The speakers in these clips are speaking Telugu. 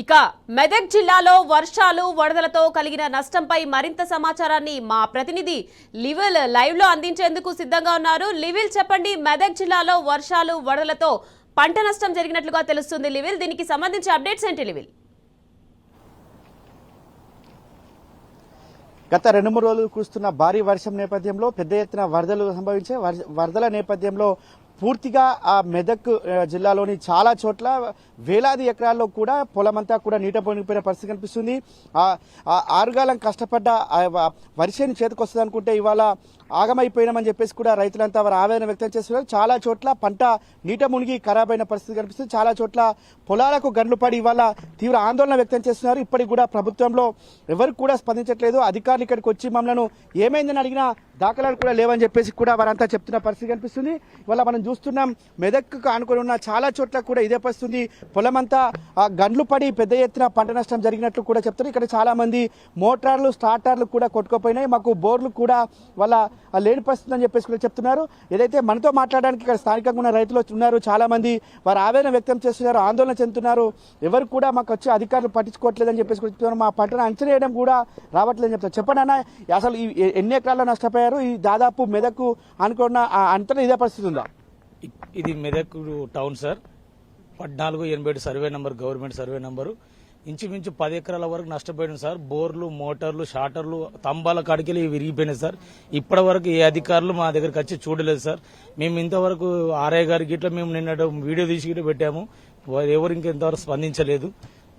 ఇక మెదక్ జిల్లాలో వర్షాలు వరదలతో కలిగిన నష్టంపై మరింత సమాచారాన్ని మా ప్రతినిధి లివిల్ లైవ్ లో అందించేందుకు సిద్ధంగా ఉన్నారు. లివిల్ చెప్పండి, మెదక్ జిల్లాలో వర్షాలు వరదలతో పంట నష్టం జరిగినట్లుగా తెలుస్తుంది. లివిల్, దీనికి సంబంధించి అప్డేట్స్ ఏంటి లివిల్? గత 2-3 రోజులు కురుస్తున్న భారీ వర్షం నేపథ్యంలో పెద్ద ఎత్తున వరదలు సంభవించే వరదల నేపథ్యంలో పూర్తిగా ఆ మెదక్ జిల్లాలోని చాలా చోట్ల వేలాది ఎకరాల్లో కూడా పొలమంతా కూడా నీట పొనిగిపోయిన పరిస్థితి కనిపిస్తుంది. ఆరుగాలం కష్టపడ్డ వర్షాన్ని చేతికొస్తుంది అనుకుంటే ఇవాళ ఆగమైపోయినామని చెప్పేసి కూడా రైతులంతా వారు ఆవేదన వ్యక్తం చేస్తున్నారు. చాలా చోట్ల పంట నీట మునిగి ఖరాబ్ అయిన పరిస్థితి కనిపిస్తుంది. చాలా చోట్ల పొలాలకు గండ్లు పడి ఇవాళ తీవ్ర ఆందోళన వ్యక్తం చేస్తున్నారు. ఇప్పటికి కూడా ప్రభుత్వంలో ఎవరు కూడా స్పందించట్లేదు. అధికారులు ఇక్కడికి వచ్చి మమ్మల్ని ఏమైందని అడిగినా దాఖలాలు కూడా లేవని చెప్పేసి కూడా వారంతా చెప్తున్న పరిస్థితి కనిపిస్తుంది. ఇవాళ మనం చూస్తున్నాం, మెదక్కు ఆనుకొని ఉన్న చాలా చోట్ల కూడా ఇదే పరిస్థితుంది. పొలమంతా గండ్లు పడి పెద్ద ఎత్తున పంట నష్టం జరిగినట్లు కూడా చెప్తున్నారు. ఇక్కడ చాలా మంది మోటార్లు స్టార్టర్లు కూడా కొట్టుకుపోయినాయి, మాకు బోర్లు కూడా వాళ్ళ లేని పరిస్థితి అని చెప్పేసి కూడా చెప్తున్నారు. ఏదైతే మనతో మాట్లాడడానికి ఇక్కడ స్థానికంగా ఉన్న రైతులు ఉన్నారు, చాలా మంది వారు ఆవేదన వ్యక్తం చేస్తున్నారు, ఆందోళన చెందుతున్నారు. ఎవరు కూడా మాకు వచ్చి అధికారులు పట్టించుకోవట్లేదని చెప్పేసి కూడా చెప్తున్నారు. మా పంటను అంచనా వేయడం కూడా రావట్లేదని చెప్తారు. చెప్పండి అన్న, అసలు ఎన్ని ఎకరాల్లో నష్టపోయారు? ఈ దాదాపు మెదక్ అనుకున్న అంతటా ఇదే పరిస్థితి ఉందా? ఇది Medak town sir, 1487 survey number, government survey number. ఇంచుమించు 10 ఎకరాల వరకు నష్టపోయింది సార్. బోర్లు, మోటార్లు, షాటర్లు, తంబాల కాడికెళ్ళి విరిగిపోయినాయి సార్. ఇప్పటి వరకు ఏ అధికారులు మా దగ్గరికి వచ్చి చూడలేదు సార్. మేము ఇంతవరకు ఆర్ఐ గారికి ఇట్లా మేము నిన్న వీడియో తీసి పెట్టాము, ఎవరు ఇంకెంతవరకు స్పందించలేదు.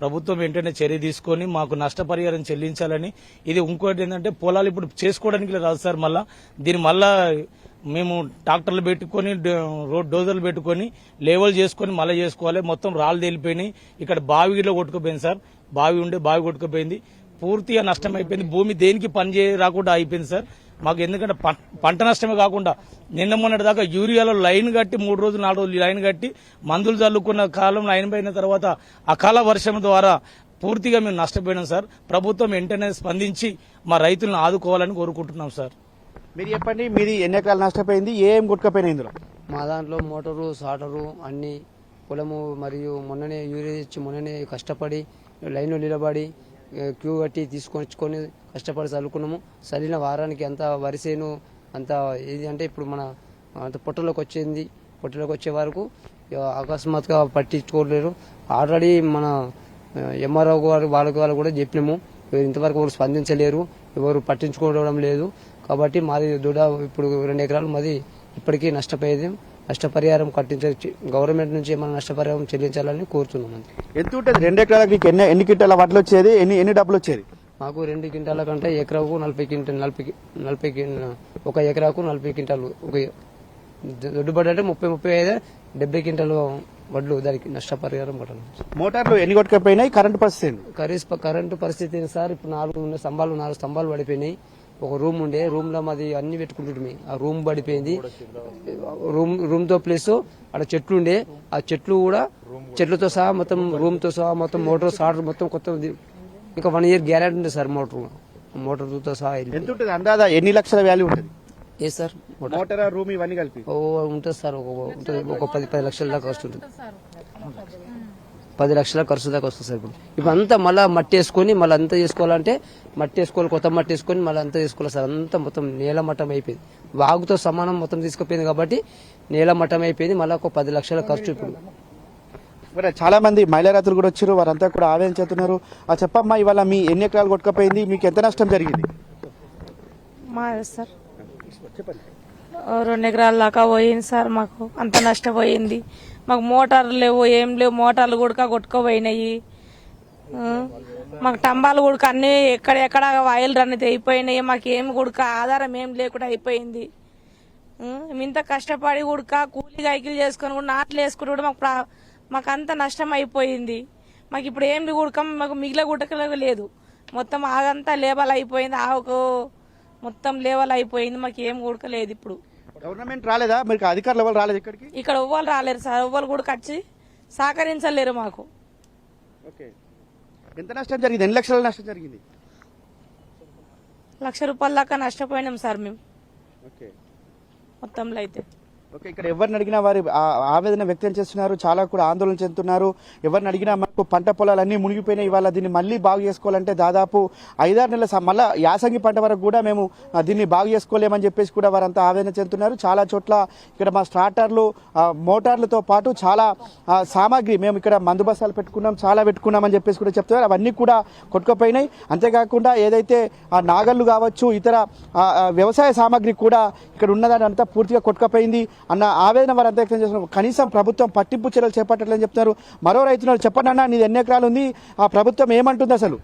ప్రభుత్వం వెంటనే చర్య తీసుకొని మాకు నష్టపరిహారం చెల్లించాలని. ఇది ఇంకోటి ఏంటంటే, పొలాలు ఇప్పుడు చేసుకోవడానికి రాదు సార్. మళ్ళా దీని మళ్ళా మేము ట్రాక్టర్లు పెట్టుకొని డోజర్లు పెట్టుకొని లేవల్ చేసుకొని మళ్ళీ చేసుకోవాలి. మొత్తం రాళ్ళు తేలిపోయినాయి. ఇక్కడ బావిలో కొట్టుకుపోయింది సార్, బావి కొట్టుకుపోయింది. పూర్తిగా నష్టం అయిపోయింది. భూమి దేనికి పని రాకుండా అయిపోయింది సార్ మాకు. ఎందుకంటే పంట నష్టమే కాకుండా నిన్న మొన్నటి దాకా యూరియాలో లైన్ కట్టి 3 రోజులు 4 రోజులు లైన్ కట్టి మందులు చల్లుకున్న కాలం లైన్ పోయిన తర్వాత అకాల వర్షం ద్వారా పూర్తిగా మేము నష్టపోయినాం సార్. ప్రభుత్వం వెంటనే స్పందించి మా రైతులను ఆదుకోవాలని కోరుకుంటున్నాం సార్. మీరు చెప్పండి, మీది ఎన్ని ఎకరాలు నష్టపోయింది, ఏం కొట్టుకుపోయినాయి ఇందులో? మా దాంట్లో మోటారు, సాటరు అన్ని పొలము, మరియు మొన్ననే యూరియా ఇచ్చి మొన్ననే కష్టపడి లైన్లో నిలబడి క్యూ కట్టి తీసుకొచ్చుకొని కష్టపడి చల్లుకున్నాము. చల్లిన వారానికి అంత వరిసేను అంత ఇది అంటే ఇప్పుడు మన అంత పొట్టలోకి వచ్చింది. పొట్టలోకి వచ్చే వరకు అకస్మాత్తుగా పట్టించుకోలేరు. ఆల్రెడీ మన ఎంఆర్ఓ గారు వాళ్ళు కూడా చెప్పినాము, ఇంతవరకు ఎవరు స్పందించలేరు, ఎవరు పట్టించుకోవడం లేదు. కాబట్టి మాది ఇప్పుడు 2 ఎకరాలు మాది ఇప్పటికీ నష్టపోయేది. నష్టపరిహారం కట్టించవచ్చు, గవర్నమెంట్ నుంచి ఏమైనా నష్టపరిహారం చెల్లించాలని కోరుతున్నాం. ఎంత ఉంటుంది 2 ఎకరాలకు? ఎన్ని క్వింటాల వడ్లు వచ్చేది, ఎన్ని డబ్బులు వచ్చేది? మాకు 2 క్వింటాల కంటే ఎకరాకు 40 క్వింటాల్, 1 ఎకరాకు 40 క్వింటాలు. ఒక దొడ్డుబడి అంటే 30-35 70 క్వింటాలు వడ్లు, దానికి నష్టపరిహారం కట్టాలి. మోటార్లు ఎన్ని కొట్టుకుపోయినాయి? కరెంటు పరిస్థితి? కరెంటు పరిస్థితి సార్, ఇప్పుడు 4 స్తంభాలు పడిపోయినాయి. ఒక రూమ్ ఉండే, రూమ్ లో మాది అన్ని పెట్టుకుంటుంటే ఆ రూమ్ పడిపోయింది. రూమ్ తో ప్లస్ అక్కడ చెట్లు ఉండే, ఆ చెట్లు కూడా చెట్లతో సహా మొత్తం రూమ్ తో సహా మొత్తం మోటార్ సాటర్ మొత్తం కొత్త ఇంకా 1 ఇయర్ గ్యారెంటీ ఉంది సార్ మోటార్తో సహా. ఎంత ఉంటుంది అందాదా? ఎన్ని లక్షల వాల్యూ ఉంటుంది? ఏ సార్ మోటార్, రూమ్ ఇవన్నీ కలిపి ఉంటుంది సార్. ఒక 10 లక్షల దాకా వస్తుంది. 10 లక్షల ఖర్చు దాకా వస్తుంది సార్. ఇప్పుడు అంతా మళ్ళీ మట్టి వేసుకొని మళ్ళీ అంతా చేసుకోవాలంటే మట్టి వేసుకోవాలి, కొత్త మట్టి వేసుకొని మళ్ళీ అంతా చేసుకోవాలి సార్. అంతా మొత్తం నేల మట్టం అయిపోయింది. వాగుతో సమానం మొత్తం తీసుకుపోయింది కాబట్టి నేల మట్టం అయిపోయింది. మళ్ళీ ఒక 10 లక్షల ఖర్చు. ఇప్పుడు చాలా మంది మహిళా రైతులు కూడా వచ్చారు, వారంతా కూడా ఆవేదన చెందుతున్నారు. చెప్పమ్మా, ఇవాళ మీ ఎన్ని ఎకరాలు కొట్టుకుపోయింది, మీకు ఎంత నష్టం జరిగింది? సార్ 2 ఎకరాల దాకా పోయింది సార్. మాకు అంత నష్టపోయింది. మాకు మోటార్లు లేవు, ఏం లేవు. మోటార్లు కూడా కొట్టుకుపోయినాయి. మాకు టంబాలు కూడా అన్ని ఎక్కడెక్కడ వైర్లు అన్ని తెగిపోయినాయి. మాకేం కూడా ఆధారం ఏం లేకుండా అయిపోయింది. ఇంత కష్టపడి కూడా కూలీ గైకిలు చేసుకుని కూడా నాట్లు వేసుకుని కూడా మాకు అంత నష్టం అయిపోయింది. మాకు ఇప్పుడు ఏం కూడా మాకు మిగిలిన గుట్టక లేదు. మొత్తం ఆగంతా లేబల్ అయిపోయింది, ఆవుకు మొత్తం లేవల్ అయిపోయింది. మాకు ఏం గుడకలేదు. ఇప్పుడు గవర్నమెంట్ రాలేదా? మీరు అధికారులు ఎవరు రాలేదు ఇక్కడికి? ఇక్కడ ఎవ్వరు రాలేరు సార్, ఎవ్వరు కూడా వచ్చి సహకరించలేరు మాకు. ఎంత నష్టం జరిగింది? ఎన్ని లక్షల నష్టం జరిగింది? ₹1,00,000 దాకా నష్టపోయినాం సార్ మేము మొత్తంలో అయితే. ఓకే, ఇక్కడ ఎవరిని అడిగినా వారి ఆవేదన వ్యక్తం చేస్తున్నారు, చాలా కూడా ఆందోళన చెందుతున్నారు. ఎవరిని అడిగినా మనకు పంట పొలాలన్నీ మునిగిపోయినాయి, ఇవాళ దీన్ని మళ్ళీ బాగు చేసుకోవాలంటే దాదాపు 5-6 నెలల మళ్ళీ యాసంగి పంట వరకు కూడా మేము దీన్ని బాగు చేసుకోలేమని చెప్పేసి కూడా వారంతా ఆవేదన చెందుతున్నారు. చాలా చోట్ల ఇక్కడ మా స్టార్టర్లు మోటార్లతో పాటు చాలా సామాగ్రి మేము ఇక్కడ మందు బస్తాలు పెట్టుకున్నామని చెప్పేసి కూడా చెప్తున్నారు. అవన్నీ కూడా కొట్టుకుపోయినాయి. అంతేకాకుండా ఏదైతే నాగళ్ళు కావచ్చు, ఇతర వ్యవసాయ సామాగ్రి కూడా ఇక్కడ ఉన్నదాని అంతా పూర్తిగా కొట్టుకుపోయింది అన్న ఆవేదన వారు అంతా వ్యక్తం చేస్తున్నారు. కనీసం ప్రభుత్వం పట్టింపు చర్యలు చేపట్టట్లేదని చెప్తున్నారు. మరో రైతున్నారు, చెప్పండి అన్న, నీది ఎన్ని ఎకరాలు ఉంది, ఆ ప్రభుత్వం ఏమంటుంది అసలు?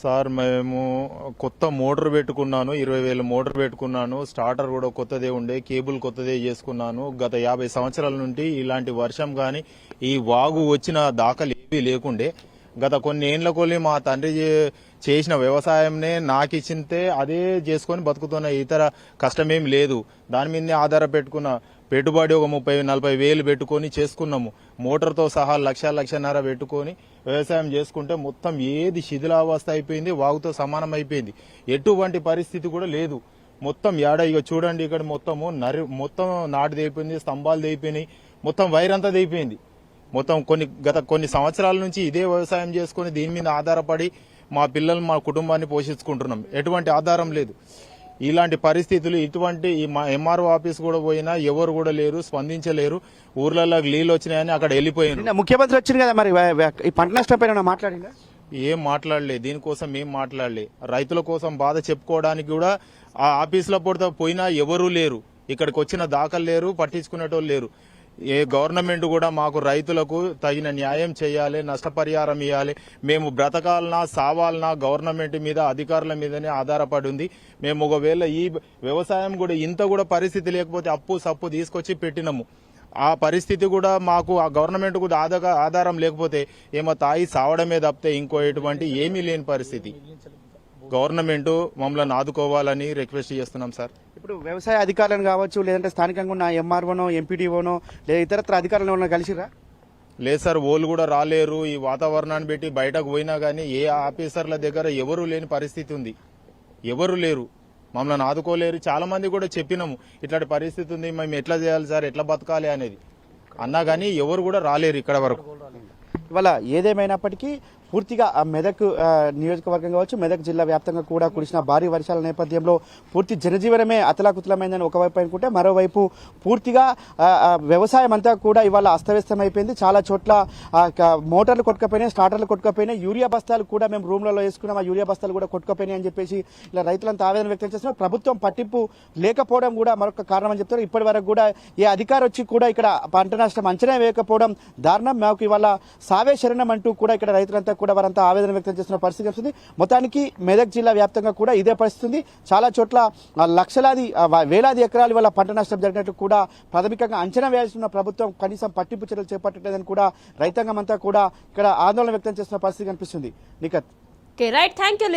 సార్ మేము కొత్త మోటార్ పెట్టుకున్నాను, 20,000 మోటార్ పెట్టుకున్నాను. స్టార్టర్ కూడా కొత్తదే ఉండే, కేబుల్ కొత్తదే చేసుకున్నాను. గత 50 సంవత్సరాల నుండి ఇలాంటి వర్షం కానీ ఈ వాగు వచ్చిన దాఖలు ఏవీ లేకుండే. గత కొన్ని ఏండ్ల కొల్లి మా తండ్రి చేసిన వ్యవసాయంనే నాకు ఇచ్చితే అదే చేసుకొని బతుకుతున్న, ఇతర కష్టమేం లేదు. దాని మీదనే ఆధార పెట్టుకున్న పెట్టుబడి ఒక 30-40 వేలు పెట్టుకొని చేసుకున్నాము. మోటార్తో సహా 1-1.5 పెట్టుకొని వ్యవసాయం చేసుకుంటే మొత్తం ఏది శిథిలావస్థ అయిపోయింది, వాగుతో సమానం అయిపోయింది. ఎటువంటి పరిస్థితి కూడా లేదు. మొత్తం ఇక చూడండి, ఇక్కడ మొత్తం నాటు అయిపోయింది, స్తంభాలు అయిపోయినాయి, మొత్తం వైర్ అంతా అయిపోయింది. మొత్తం గత కొన్ని సంవత్సరాల నుంచి ఇదే వ్యవసాయం చేసుకుని దీని మీద ఆధారపడి మా పిల్లలు మా కుటుంబాన్ని పోషించుకుంటున్నాం. ఎటువంటి ఆధారం లేదు. ఇలాంటి పరిస్థితులు ఇటువంటి మా ఎంఆర్ఓ ఆఫీస్ కూడా పోయినా ఎవరు కూడా లేరు, స్పందించలేరు. ఊర్లలో నీళ్ళు వచ్చినాయని అక్కడ వెళ్ళిపోయారు. ముఖ్యమంత్రి వచ్చింది కదా, మరి ఈ పంట నష్టం పైన మాట్లాడిందా? ఏం మాట్లాడలే, దీనికోసం ఏం మాట్లాడలే. రైతుల కోసం బాధ చెప్పుకోవడానికి కూడా ఆ ఆఫీసులో పోయినా ఎవరూ లేరు. ఇక్కడికి వచ్చిన దాఖలు లేరు, పట్టించుకునేటోళ్ళు లేరు. ఏ గవర్నమెంట్ కూడా మాకు రైతులకు తగిన న్యాయం చేయాలి, నష్టపరిహారం ఇవ్వాలి. మేము బ్రతకాలనా సావాలనా గవర్నమెంట్ మీద, అధికారుల మీదనే ఆధారపడి ఉంది. మేము ఒకవేళ ఈ వ్యవసాయం కూడా ఇంత కూడా పరిస్థితి లేకపోతే అప్పు సప్పు తీసుకొచ్చి పెట్టినాము. ఆ పరిస్థితి కూడా మాకు ఆ గవర్నమెంట్ కూడా ఆధారం లేకపోతే ఏమో తాయి సావడమే తప్పితే ఇంకో ఎటువంటి ఏమీ లేని పరిస్థితి. గవర్నమెంట్ మమ్మల్ని ఆదుకోవాలని రిక్వెస్ట్ చేస్తున్నాం సార్. ఇప్పుడు వ్యవసాయ అధికారులను కావచ్చు, లేదంటే స్థానికంగా ఉన్న ఎంఆర్ఓనో, ఎంపీడీఓనో, లేదా ఇతరత్ర అధికారులను కలిసిరా? లేదు సార్, వాళ్ళు కూడా రాలేరు. ఈ వాతావరణాన్ని పెట్టి బయటకు పోయినా కానీ ఏ ఆఫీసర్ల దగ్గర ఎవరూ లేని పరిస్థితి ఉంది. ఎవరు లేరు, మమ్మల్ని ఆదుకోలేరు. చాలా మంది కూడా చెప్పినాము, ఇట్లాంటి పరిస్థితి ఉంది, మేము ఎట్లా చేయాలి సార్, ఎట్లా బతకాలి అనేది అన్నా కానీ ఎవరు కూడా రాలేరు ఇక్కడ వరకు. ఇవాళ ఏదేమైనప్పటికీ పూర్తిగా మెదక్ నియోజకవర్గం కావచ్చు, మెదక్ జిల్లా వ్యాప్తంగా కూడా కురిసిన భారీ వర్షాల నేపథ్యంలో పూర్తి జనజీవనమే అతలాకుతలమైందని ఒకవైపు అనుకుంటే, మరోవైపు పూర్తిగా వ్యవసాయం అంతా కూడా ఇవాళ అస్తవ్యస్తమైపోయింది. చాలా చోట్ల మోటార్లు కొట్టుకపోయినాయి, స్టార్టర్లు కొట్టుకపోయినాయి, యూరియా బస్తాలు కూడా మేము రూమ్లలో వేసుకున్నాం, ఆ యూరియా బస్తాలు కూడా కొట్టుకపోయినాయి అని చెప్పేసి ఇలా రైతులంతా ఆవేదన వ్యక్తం చేస్తున్నారు. ప్రభుత్వం పట్టింపు లేకపోవడం కూడా మరొక కారణం అని చెప్తారు. ఇప్పటి వరకు కూడా ఏ అధికారి వచ్చి కూడా ఇక్కడ పంట నష్టం అంచనా వేయకపోవడం దారుణం. మాకు ఇవాళ సావే శరణం అంటూ కూడా ఇక్కడ రైతులంతా కూడా వారంతా ఆవేదన వ్యక్తం చేస్తున్న పరిస్థితి వస్తుంది. మొత్తానికి మెదక్ జిల్లా వ్యాప్తంగా కూడా ఇదే పరిస్థితి ఉంది. చాలా చోట్ల లక్షలాది వేలాది ఎకరాలు వల్ల పంట నష్టం జరిగినట్టు కూడా ప్రాథమికంగా అంచనా వేయాల్సిన ప్రభుత్వం కనీసం పట్టింపు చర్యలు చేపట్టలేదని కూడా రైతాంగం అంతా కూడా ఇక్కడ ఆందోళన వ్యక్తం చేస్తున్న పరిస్థితి కనిపిస్తుంది. నిఖత్. Right, thank you.